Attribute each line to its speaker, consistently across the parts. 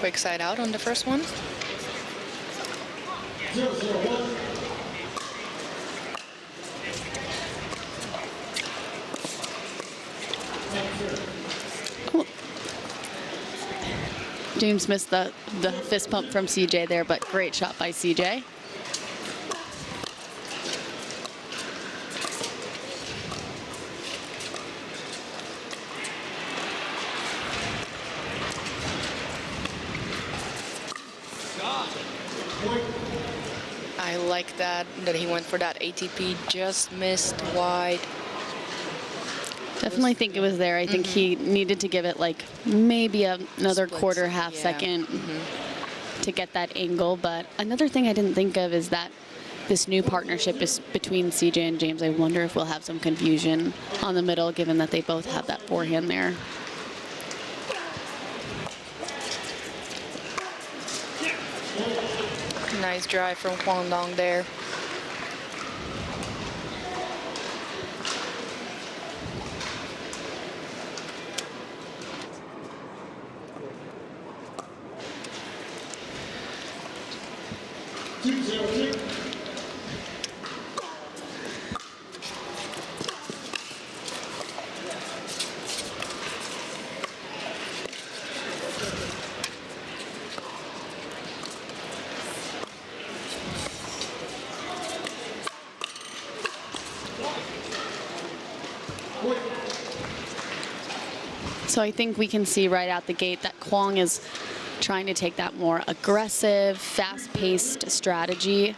Speaker 1: Quick side out on the first one.
Speaker 2: Oh. James missed the fist pump from CJ there, but great shot by CJ.
Speaker 1: I like that he went for that ATP, just missed wide.
Speaker 2: Definitely think it was there. I think he needed to give it like maybe another quarter, half second to get that angle. But another thing I didn't think of is that this new partnership is between CJ and James. I wonder if we'll have some confusion on the middle, given that they both have that forehand there.
Speaker 1: Nice drive from Kwon-Dong there.
Speaker 2: So I think we can see right out the gate that Kwong is trying to take that more aggressive, fast-paced strategy.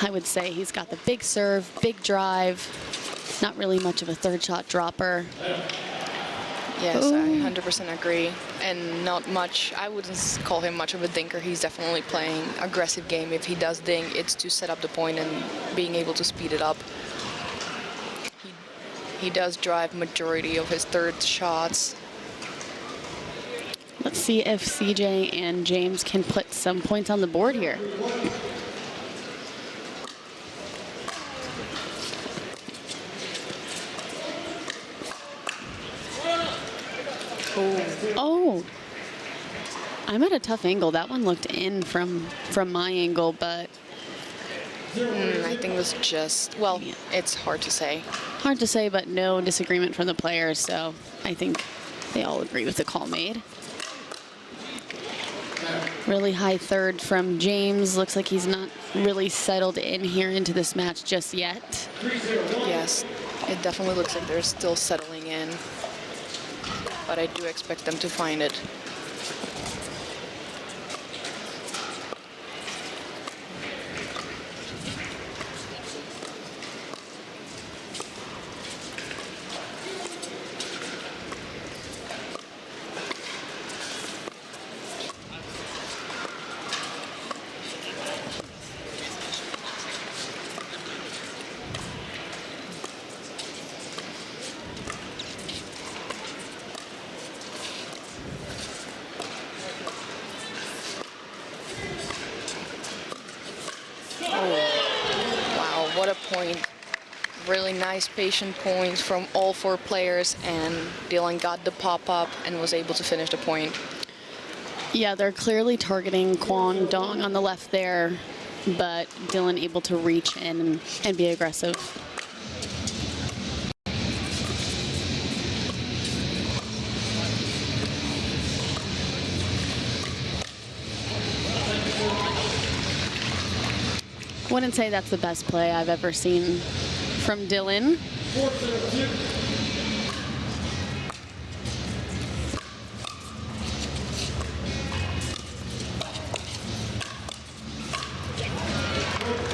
Speaker 2: I would say he's got the big serve, big drive, not really much of a third shot dropper.
Speaker 1: Yes, I 100% agree. And not much, I wouldn't call him much of a dinker. He's definitely playing aggressive game. If he does ding, it's to set up the point and being able to speed it up. He does drive majority of his third shots.
Speaker 2: Let's see if CJ and James can put some points on the board here. Oh, I'm at a tough angle. That one looked in from my angle, but
Speaker 1: I think it was just, well, it's hard to say.
Speaker 2: Hard to say, but no disagreement from the players, so I think they all agree with the call made. Really high third from James. Looks like he's not really settled in here into this match just yet.
Speaker 1: Yes, it definitely looks like they're still settling in, but I do expect them to find it. What a point. Really nice patient points from all four players, and Dylan got the pop-up and was able to finish the point.
Speaker 2: Yeah, they're clearly targeting Kwon-Dong on the left there, but Dylan able to reach in and be aggressive. Wouldn't say that's the best play I've ever seen from Dylan.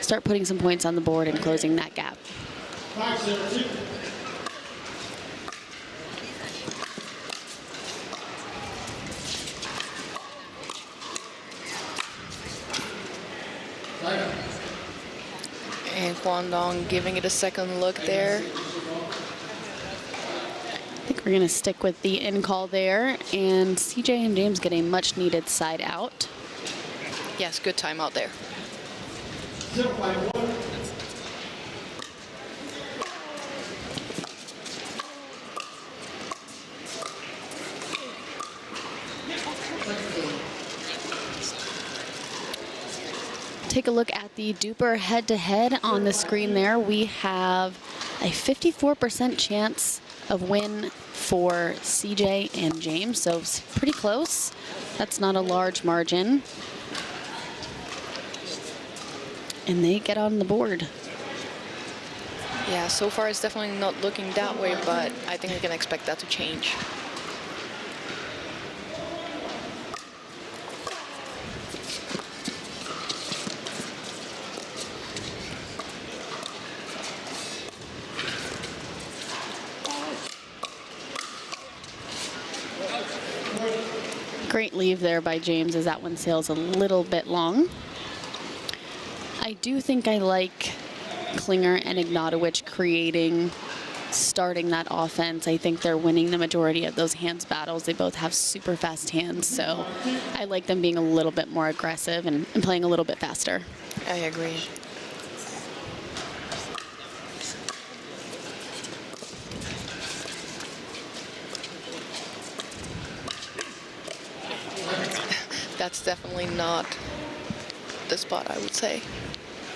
Speaker 2: Start putting some points on the board and closing that gap.
Speaker 1: And Kwon-Dong giving it a second look there.
Speaker 2: I think we're going to stick with the in call there, and CJ and James get a much needed side out.
Speaker 1: Yes, good timeout there.
Speaker 2: take a look at the Dupr head-to-head on the screen there. We have a 54% chance of win for CJ and James, so it's pretty close. That's not a large margin. And they get on the board.
Speaker 1: Yeah, so far it's definitely not looking that way, but I think we can expect that to change.
Speaker 2: Great leave there by James as that one sails a little bit long. I do think I like Klinger and Ignatovich starting that offense. I think they're winning the majority of those hands battles. They both have super fast hands, so I like them being a little bit more aggressive and playing a little bit faster.
Speaker 1: I agree. That's definitely not the spot, I would say.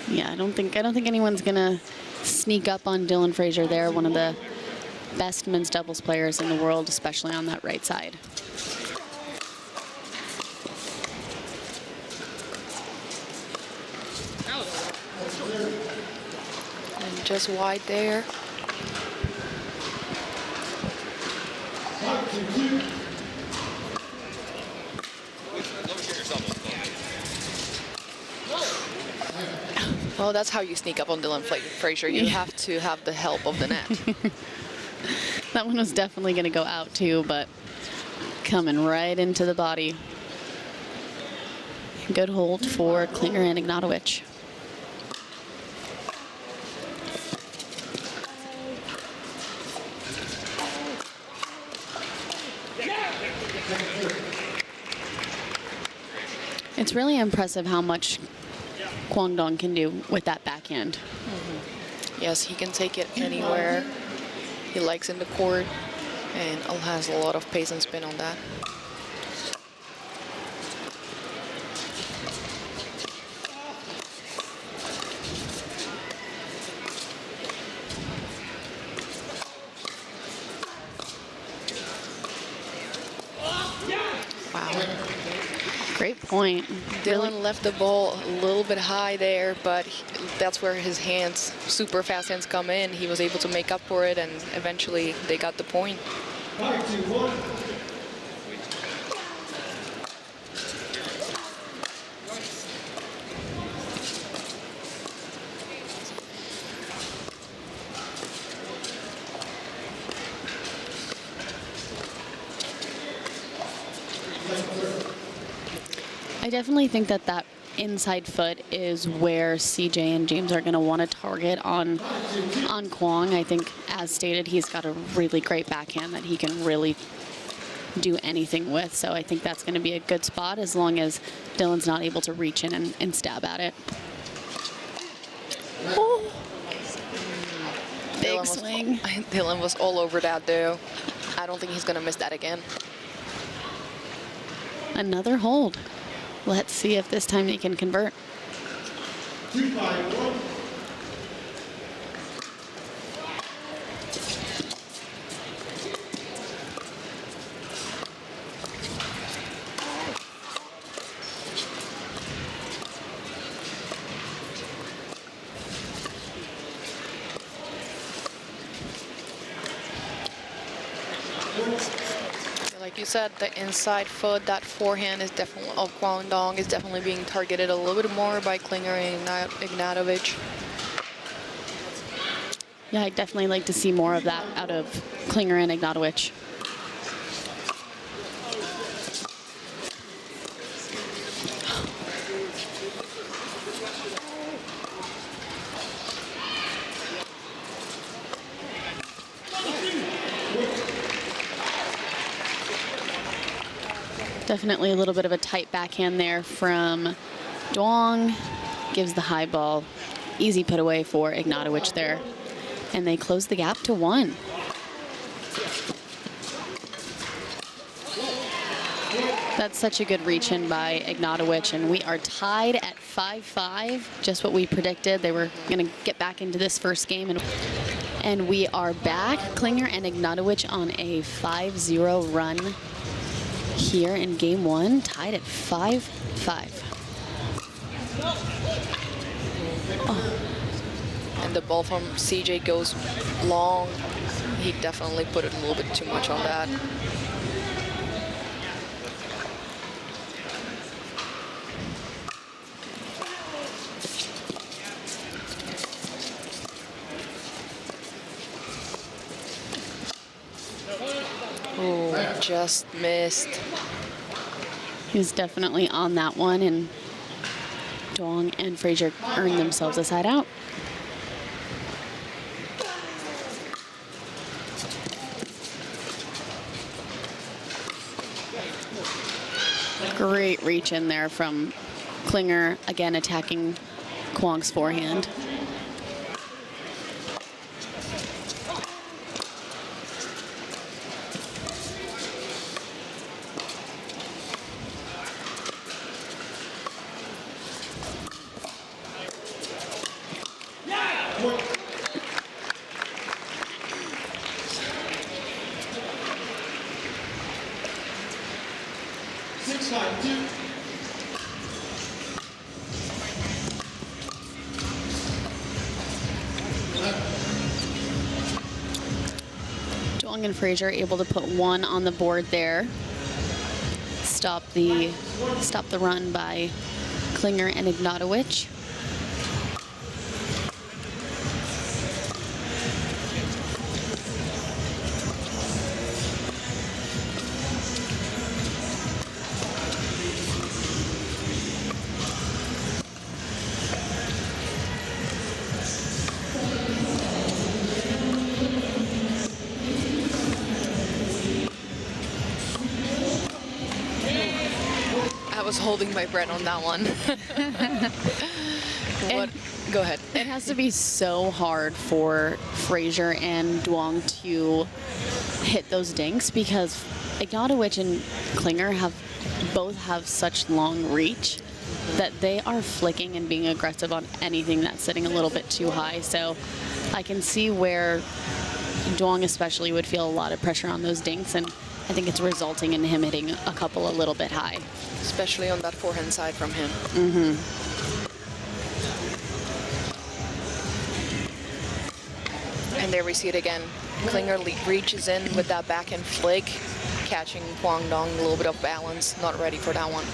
Speaker 2: Yeah, I don't think anyone's gonna sneak up on Dylan Frazier there, one of the best men's doubles players in the world, especially on that right side.
Speaker 1: And just wide there. Well, that's how you sneak up on Dylan Frazier. You have to have the help of the net.
Speaker 2: That one was definitely going to go out too, but coming right into the body. Good hold for Klinger and Ignatovich. It's really impressive how much Guangdong can do with that backhand.
Speaker 1: Yes, he can take it anywhere he likes in the court, and has a lot of pace and spin on that.
Speaker 2: Great point.
Speaker 1: Dylan left the ball a little bit high there, but that's where his hands, super fast hands, come in. He was able to make up for it, and eventually they got the point.
Speaker 3: 5-2-1.
Speaker 2: I definitely think that that inside foot is where CJ and James are going to want to target on Kwong. I think, as stated, he's got a really great backhand that he can really do anything with. So I think that's going to be a good spot as long as Dylan's not able to reach in and stab at it. Oh. Big swing.
Speaker 1: Dylan was all over that, though. I don't think he's going to miss that again.
Speaker 2: Another hold. Let's see if this time he can convert.
Speaker 3: 2-5-1.
Speaker 1: Like you said, the inside foot, that forehand is definitely, of Guangdong, is definitely being targeted a little bit more by Klinger-Ignatovich.
Speaker 2: Yeah, I'd definitely like to see more of that out of Klinger and Ignatovich. Definitely a little bit of a tight backhand there from Duong. Gives the high ball. Easy put away for Ignatowich there. And they close the gap to 1. That's such a good reach in by Ignatowich, and we are tied at 5-5, just what we predicted. They were going to get back into this first game, and we are back. Klinger and Ignatowich on a 5-0 run here in game one, tied at 5-5.
Speaker 1: Oh. And the ball from CJ goes long. He definitely put it a little bit too much on that. Oh, just missed.
Speaker 2: He was definitely on that one, and Duong and Frazier earned themselves a side out. Great reach in there from Klinger, again attacking Kwong's forehand. Duong and Frazier able to put one on the board there. Stop the run by Klinger and Ignatovich.
Speaker 1: I was holding my breath on that one. Go ahead.
Speaker 2: It has to be so hard for Frazier and Duong to hit those dinks because Ignatowich and Klinger both have such long reach that they are flicking and being aggressive on anything that's sitting a little bit too high. So I can see where Duong especially would feel a lot of pressure on those dinks, and I think it's resulting in him hitting a couple a little bit high.
Speaker 1: Especially on that forehand side from him. And there we see it again. Klinger reaches in with that backhand flick, catching Kwong Dong a little bit of balance, not ready for that one.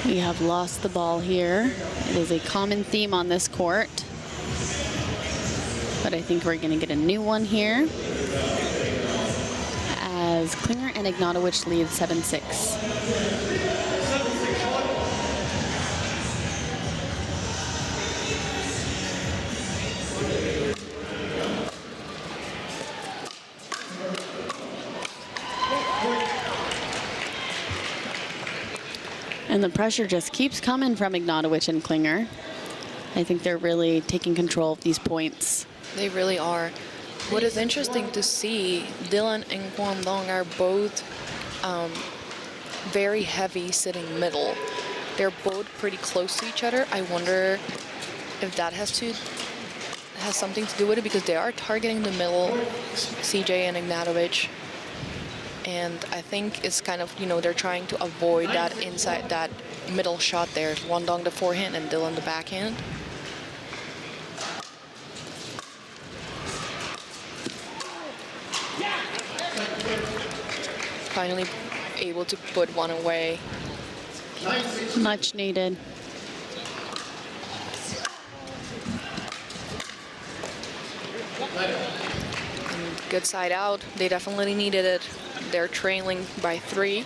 Speaker 2: We have lost the ball here. It is a common theme on this court, but I think we're going to get a new one here as Klinger and Ignatowich lead 7-6. And the pressure just keeps coming from Ignatowich and Klinger. I think they're really taking control of these points.
Speaker 1: They really are. What is interesting to see, Dylan and Kwong Dong are both very heavy sitting middle. They're both pretty close to each other. I wonder if that has something to do with it, because they are targeting the middle, CJ and Ignatovich. And I think it's kind of, they're trying to avoid that inside, that middle shot there. Kwong Dong the forehand and Dylan the backhand. Finally able to put one away.
Speaker 2: Much needed.
Speaker 1: And good side out. They definitely needed it. They're trailing by 3.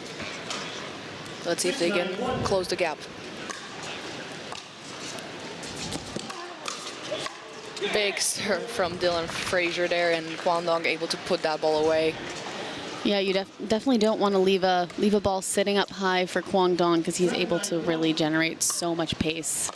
Speaker 1: Let's see if they can close the gap. Big serve from Dylan Frazier there, and Kwong Dong able to put that ball away.
Speaker 2: Yeah, you definitely don't want to leave a ball sitting up high for Kwong Dong, because he's able to really generate so much pace.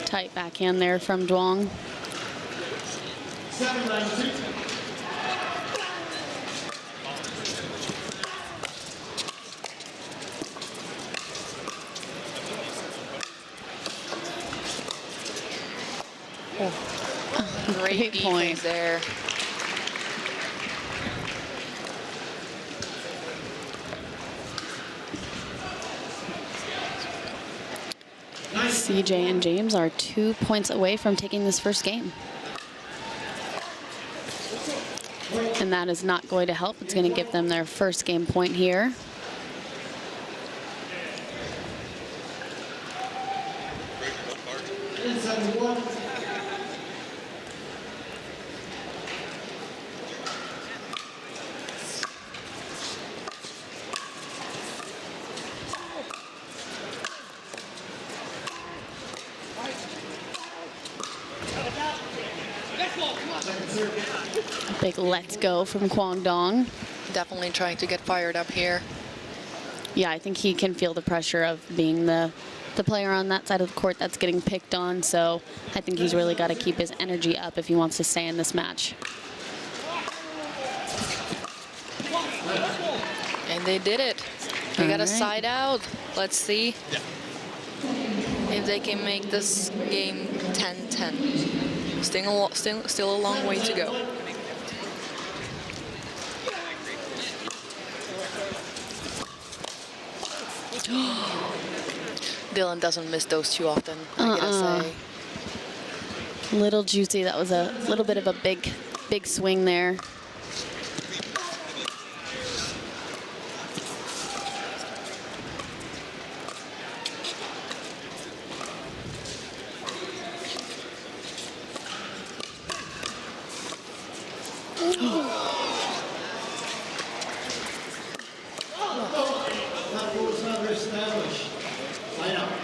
Speaker 2: Tight backhand there from Duong.
Speaker 3: 7-9-2.
Speaker 1: Great defense
Speaker 2: point
Speaker 1: there.
Speaker 2: CJ and James are 2 points away from taking this first game. And that is not going to help. It's going to give them their first game point here. Big let's go from Guangdong.
Speaker 1: Definitely trying to get fired up here.
Speaker 2: Yeah, I think he can feel the pressure of being the player on that side of the court that's getting picked on. So I think he's really got to keep his energy up if he wants to stay in this match.
Speaker 1: And they did it. They got a side out. Let's see if they can make this game 10-10. Still a long way to go. Dylan doesn't miss those too often, I gotta say.
Speaker 2: Little juicy. That was a little bit of a big swing there.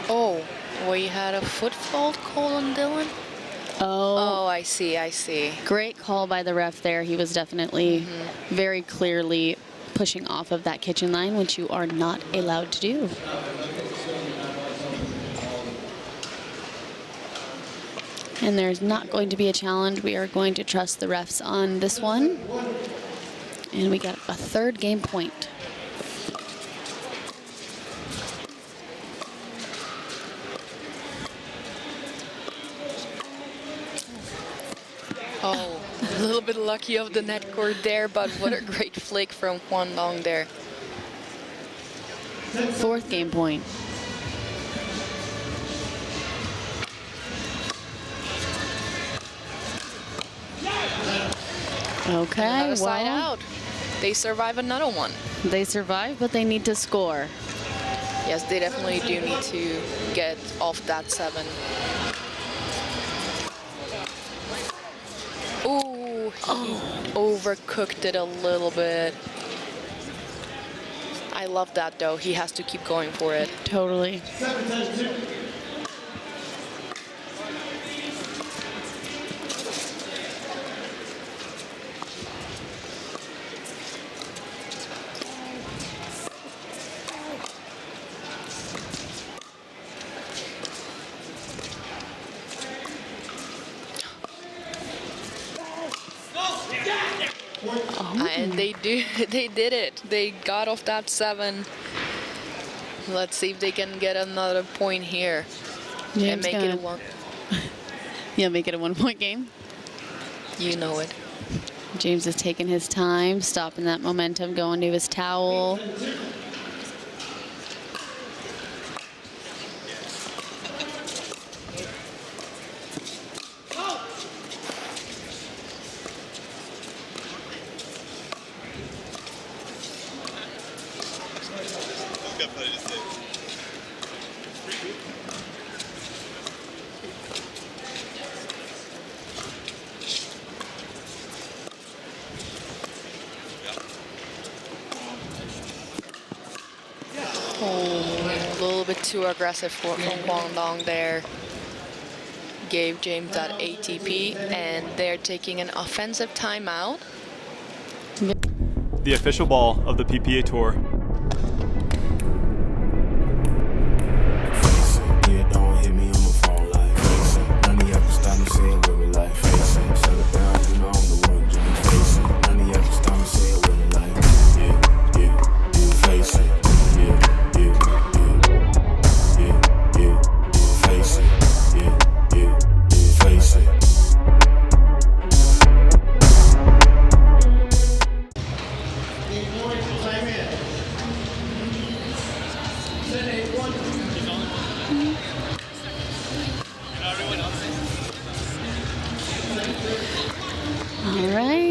Speaker 1: Oh, we had a foot fault called on Dylan? Oh, I see.
Speaker 2: Great call by the ref there. He was definitely very clearly pushing off of that kitchen line, which you are not allowed to do. And there's not going to be a challenge. We are going to trust the refs on this one. And we got a third game point.
Speaker 1: Oh, a little bit lucky of the net cord there, but what a great flick from Guangdong there.
Speaker 2: Fourth game point. Okay,
Speaker 1: Another side out. They survive another one.
Speaker 2: They survive, but they need to score.
Speaker 1: Yes, they definitely do need to get off that 7. Ooh, he overcooked it a little bit. I love that though. He has to keep going for it.
Speaker 2: Totally.
Speaker 3: 7-10-2.
Speaker 1: And they did it. They got off that 7. Let's see if they can get another point here and make it a 1.
Speaker 2: Yeah, make it a 1-point game.
Speaker 1: You know it.
Speaker 2: James is taking his time, stopping that momentum, going to his towel.
Speaker 1: A little bit too aggressive from Guangdong there. Gave James that ATP, and they're taking an offensive timeout.
Speaker 4: The official ball of the PPA Tour.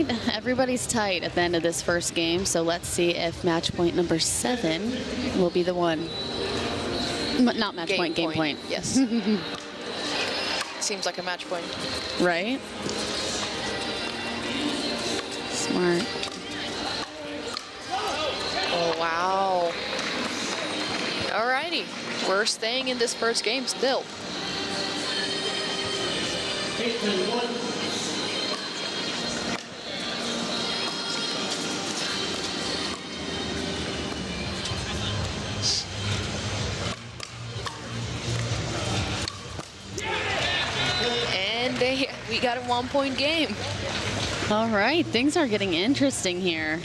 Speaker 2: right, everybody's tight at the end of this first game, so let's see if match point number 7 will be the one. Not match point, game point.
Speaker 1: Yes. Seems like a match point.
Speaker 2: Right? Smart.
Speaker 1: Oh, wow. Alrighty. We're staying in this first game still. And we got a 1-point game.
Speaker 2: All right, things are getting interesting here.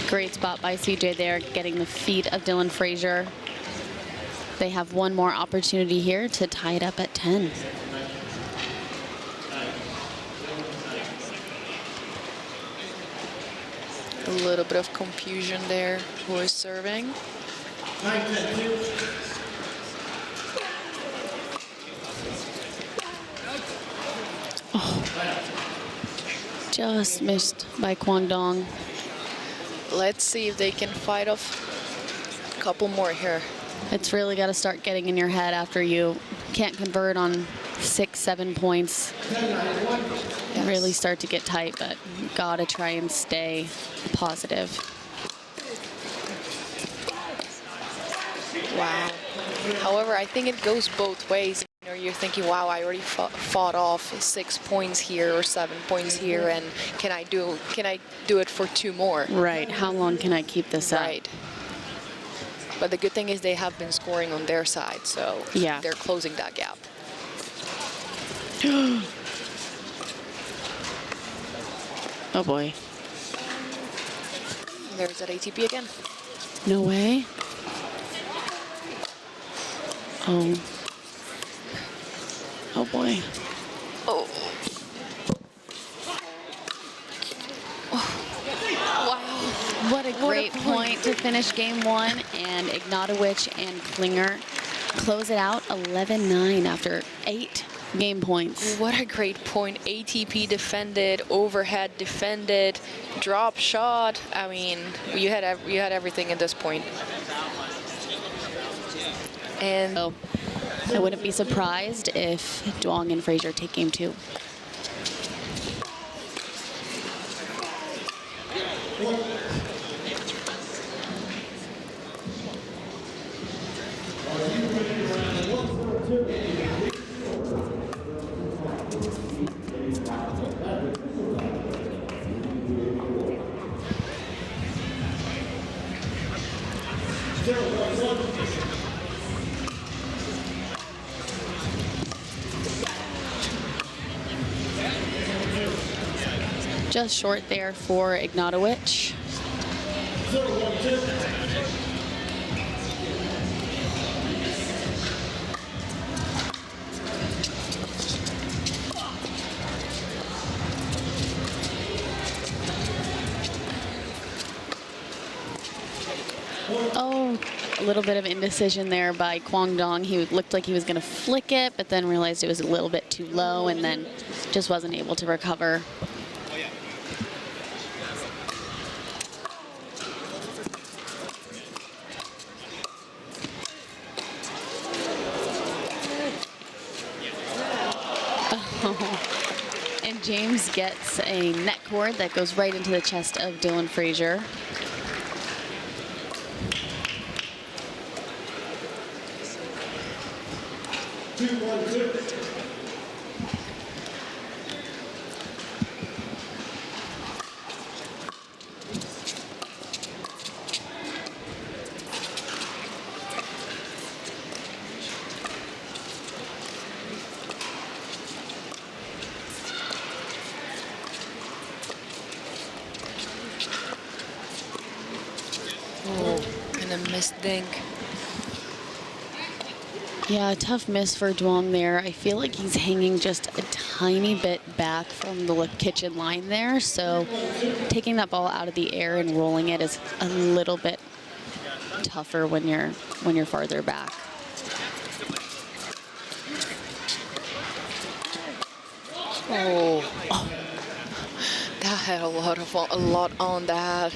Speaker 2: Great spot by CJ there, getting the feet of Dylan Frazier. They have one more opportunity here to tie it up at 10.
Speaker 1: A little bit of confusion there. Who is serving?
Speaker 2: Oh, just missed by Kwangdong.
Speaker 1: Let's see if they can fight off a couple more here.
Speaker 2: It's really got to start getting in your head after you can't convert on 6-7 points.
Speaker 1: Yes.
Speaker 2: Really start to get tight, but got to try and stay positive.
Speaker 1: Wow. However, I think it goes both ways. You know, you're thinking, wow, I already fought off 6 points here or 7 points here, and can I do it for 2 more?
Speaker 2: Right. How long can I keep this up?
Speaker 1: Right. But the good thing is they have been scoring on their side, so
Speaker 2: yeah,
Speaker 1: they're closing that gap.
Speaker 2: Oh boy.
Speaker 1: There's that ATP again.
Speaker 2: No way. Oh. Oh boy.
Speaker 1: Oh. Wow.
Speaker 2: What a great point to finish game 1. And Ignatowich and Klinger close it out 11-9 after 8 game points.
Speaker 1: What a great point. ATP defended, overhead defended, drop shot. I mean, you had everything at this point. And
Speaker 2: so I wouldn't be surprised if Duong and Frazier take game 2. Just short there for Ignatowich. Oh, a little bit of indecision there by Kwangdong. He looked like he was going to flick it, but then realized it was a little bit too low and then just wasn't able to recover. And James gets a net cord that goes right into the chest of Dylan Frazier.
Speaker 1: Oh, and a missed dink.
Speaker 2: Yeah, tough miss for Duong there. I feel like he's hanging just a tiny bit back from the kitchen line there. So taking that ball out of the air and rolling it is a little bit tougher when you're farther back.
Speaker 1: Oh, that had a lot on that.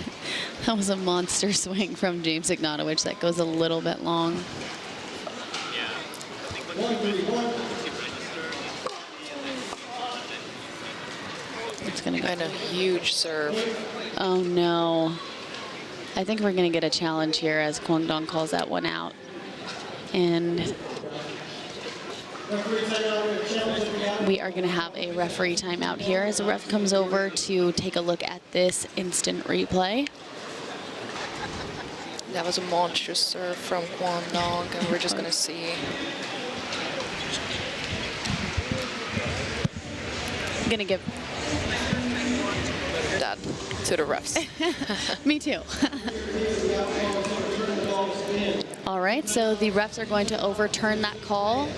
Speaker 2: That was a monster swing from James Ignatowich. That goes a little bit long. It's gonna go.
Speaker 1: And a huge serve.
Speaker 2: Oh no. I think we're gonna get a challenge here as Guangdong calls that one out. And we are gonna have a referee timeout here as the ref comes over to take a look at this instant replay.
Speaker 1: That was a monstrous serve from Guangdong, and we're just gonna see.
Speaker 2: I'm gonna give
Speaker 1: that to the refs.
Speaker 2: Me too. All right, so the refs are going to overturn that call.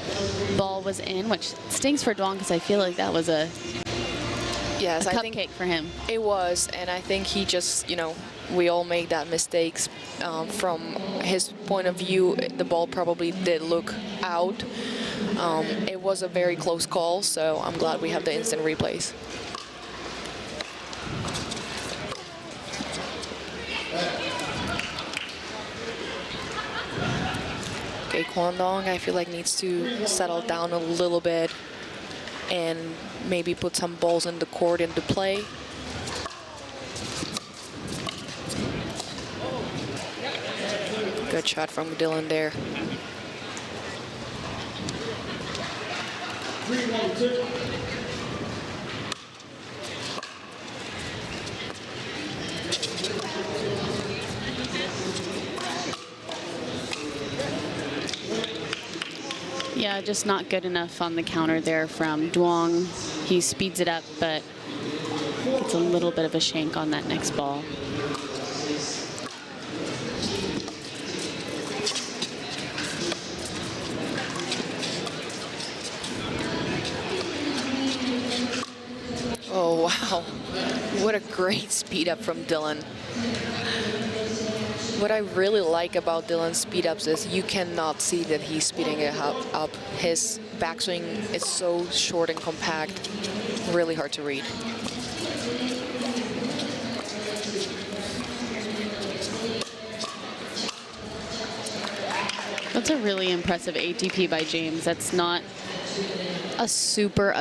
Speaker 2: Ball was in, which stings for Duong because I feel like that was a cupcake for him.
Speaker 1: It was, and I think he just, we all make that mistakes. From his point of view, the ball probably did look out. It was a very close call, so I'm glad we have the instant replays. Okay, Guangdong, I feel like needs to settle down a little bit and maybe put some balls in the court into play. Good shot from Dylan there.
Speaker 3: 3-1-2.
Speaker 2: Yeah, just not good enough on the counter there from Duong. He speeds it up, but gets a little bit of a shank on that next ball.
Speaker 1: Oh, wow. What a great speed up from Dylan. What I really like about Dylan's speed ups is you cannot see that he's speeding it up. His backswing is so short and compact, really hard to read.
Speaker 2: That's a really impressive ATP by James. That's not a super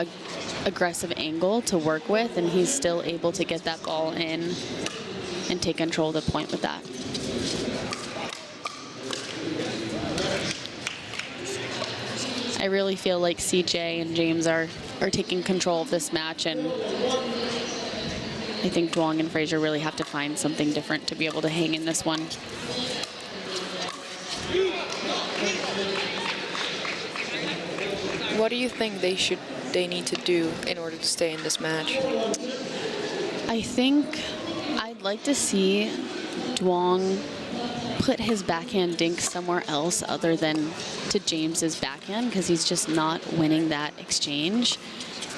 Speaker 2: aggressive angle to work with, and he's still able to get that ball in and take control of the point with that. I really feel like CJ and James are taking control of this match, and I think Duong and Frazier really have to find something different to be able to hang in this one.
Speaker 1: What do you think they need to do in order to stay in this match?
Speaker 2: I think I'd like to see Duong put his backhand dink somewhere else other than to James's backhand, because he's just not winning that exchange.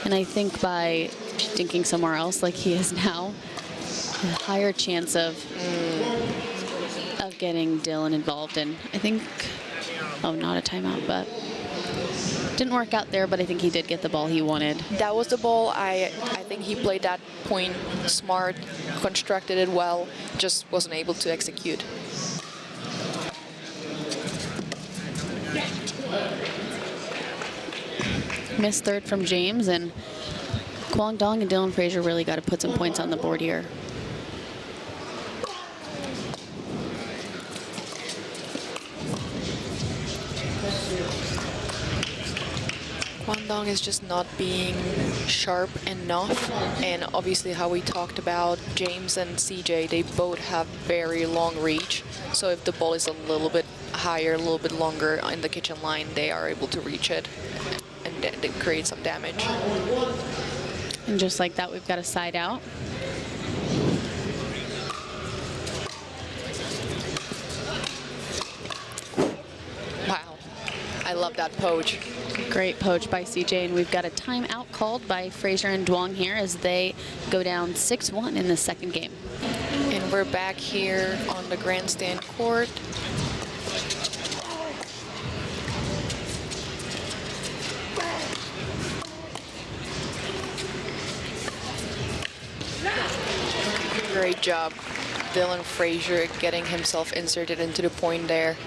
Speaker 2: And I think by dinking somewhere else like he is now, a higher chance of getting Dylan involved. And I think, oh, not a timeout, but didn't work out there, but I think he did get the ball he wanted.
Speaker 1: That was the ball. I think he played that point smart, constructed it well, just wasn't able to execute.
Speaker 2: Missed third from James, and Guangdong and Dylan Frazier really got to put some points on the board here.
Speaker 1: Guangdong is just not being sharp enough, and obviously how we talked about James and CJ, they both have very long reach, so if the ball is a little bit higher, a little bit longer in the kitchen line, they are able to reach it and create some damage.
Speaker 2: And just like that, we've got a side out.
Speaker 1: Wow, I I love that poach.
Speaker 2: Great poach by CJ, and we've got a timeout called by Frazier and Duong here as they go down 6-1 in the second game.
Speaker 1: And we're back here on the grandstand court. Great job, Dylan Frazier, getting himself inserted into the point there.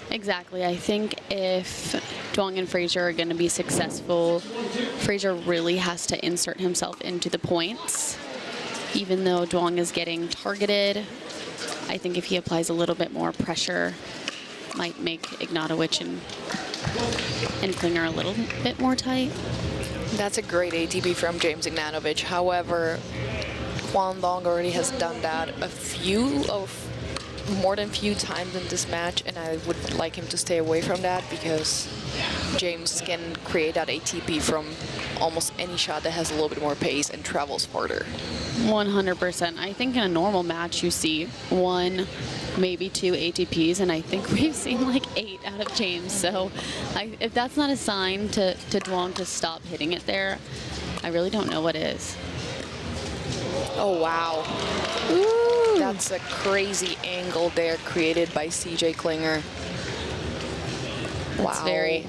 Speaker 2: Exactly. I think if Duong and Frazier are going to be successful, Frazier really has to insert himself into the points. Even though Duong is getting targeted, I think if he applies a little bit more pressure, might make Ignatowich and Klinger a little bit more tight.
Speaker 1: That's a great ATP from James Ignatovich. However, Duong already has done that more than a few times in this match, and I would like him to stay away from that because James can create that ATP from almost any shot that has a little bit more pace and travels farther.
Speaker 2: 100%. I think in a normal match you see 1, maybe 2 ATPs, and I think we've seen like 8 out of James. So if that's not a sign to Duong to stop hitting it there, I really don't know what is.
Speaker 1: Oh, wow. Ooh. That's a crazy angle there created by CJ Klinger.
Speaker 2: That's
Speaker 1: wow.
Speaker 2: very,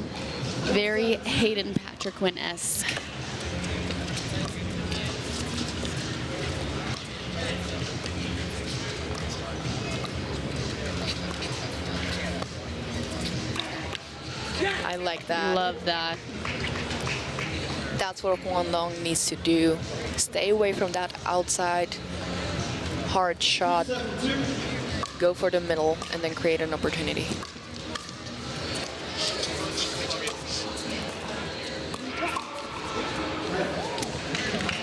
Speaker 2: very Hayden Patrick-Wynn-esque.
Speaker 1: I like that.
Speaker 2: Love that.
Speaker 1: That's what Duong needs to do. Stay away from that outside hard shot. Go for the middle and then create an opportunity.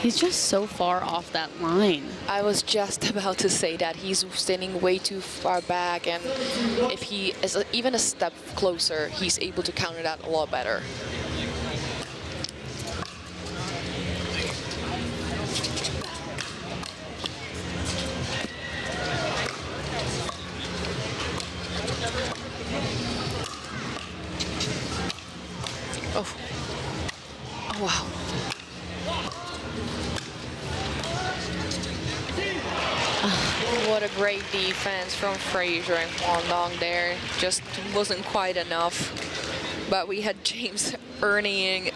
Speaker 2: He's just so far off that line.
Speaker 1: I was just about to say that. He's standing way too far back, and if he is even a step closer, he's able to counter that a lot better. Oh. Oh, wow. What a great defense from Frazier and Duong there. Just wasn't quite enough. But we had James earning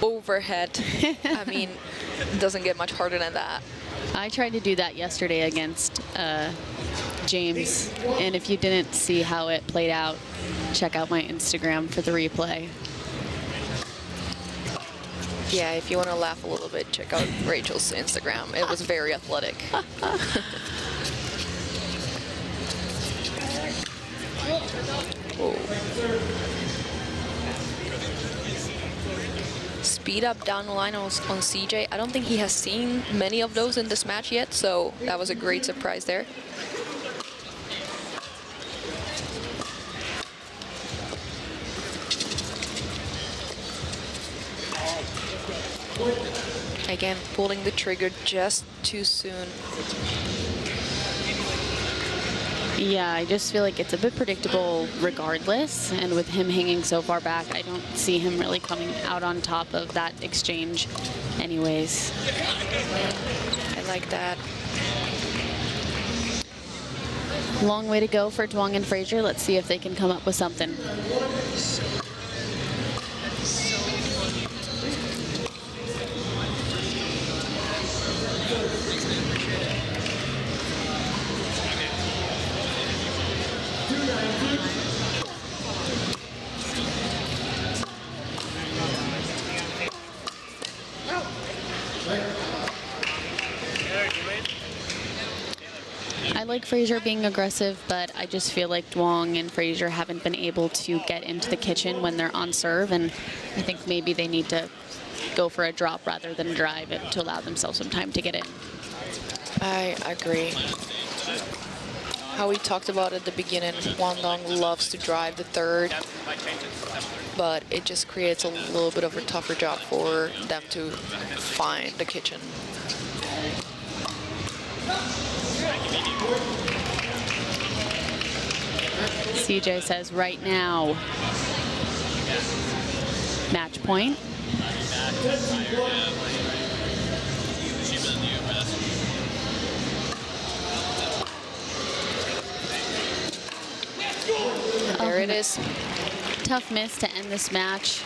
Speaker 1: overhead. I mean, it doesn't get much harder than that.
Speaker 2: I tried to do that yesterday against James, and if you didn't see how it played out, check out my Instagram for the replay.
Speaker 1: Yeah, if you want to laugh a little bit, check out Rachel's Instagram. It was very athletic. Speed up down the line on CJ. I don't think he has seen many of those in this match yet, so that was a great surprise there. Again, pulling the trigger just too soon.
Speaker 2: Yeah, I just feel like it's a bit predictable regardless, and with him hanging so far back, I don't see him really coming out on top of that exchange anyways.
Speaker 1: I like that.
Speaker 2: Long way to go for Duong and Frazier. Let's see if they can come up with something. I like Frazier being aggressive, but I just feel like Duong and Frazier haven't been able to get into the kitchen when they're on serve, and I think maybe they need to go for a drop rather than drive it to allow themselves some time to get in.
Speaker 1: I agree. How we talked about at the beginning, Duong loves to drive the third, but it just creates a little bit of a tougher job for them to find the kitchen.
Speaker 2: CJ says right now. Match point.
Speaker 1: There it is.
Speaker 2: Tough miss to end this match.